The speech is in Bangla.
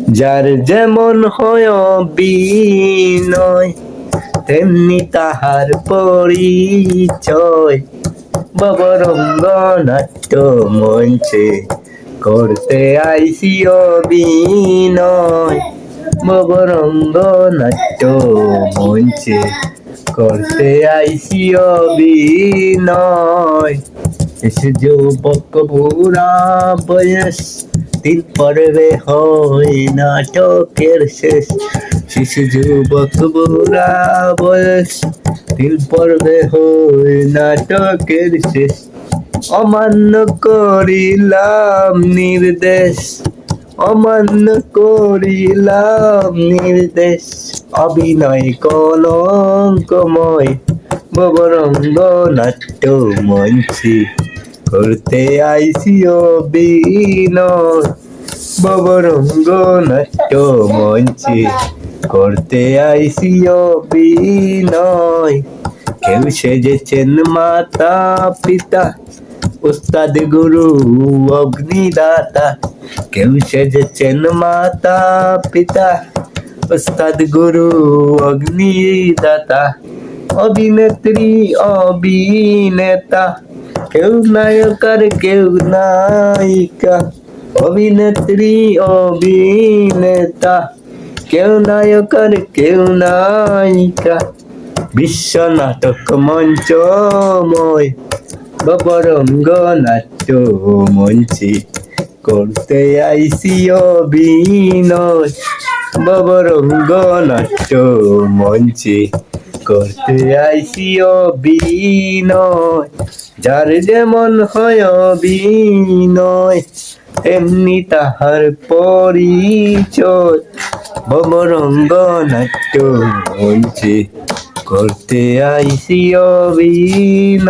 যার যেমন হয় বিনয়, তেমনি তাহার পরিচয়। ববরঙ্গ নাট্য মঞ্চে করতে আইসি অভিনয়। ববরঙ্গ নাট্য মঞ্চে করতে আইসি অভিনয়। এসে যুবক বুড়া বয়স, তিন পর্বে হয় নাটকের শেষ। শিশু যুবক বুড়া বয়স, তিন পর্বে হয় নাটকের শেষ। অমান্য করিলাম নির্দেশ, অমান্য করিলাম নির্দেশ। অভিনয় কলঙ্কময়, ববরঙ্গ নাট্য মঞ্চে করতে আইসি অভিনয়। ববরঙ্গ নাট্য মঞ্চে করতে আইসি অভিনয়। কেউ সেজেছেন মাতা পিতা, উস্তাদ গুরু অগ্নিদাতা। কেউ সেজেছেন মাতা পিতা, উস্তাদ গুরু অগ্নিদাতা। অভিনেত্রী অভিনেতা, কেউ নায়ক আর কেউ নায়িকা। অভিনেত্রী অভিনেতা, কেউ নায়ক আর কেউ নায়িকা। বিশ্ব নাটক মঞ্চময়, ববরঙ্গ নাট্য মঞ্চে করতে আইসি অভিনয়। ববরঙ্গ নাট্য মঞ্চে করতে আইসি অভিনয়। যার যেমন হয় অভিনয়, তেমনি তাহার পরিচয়। ববরঙ্গ নাট্য মঞ্চে করতে আইসি অভিনয়।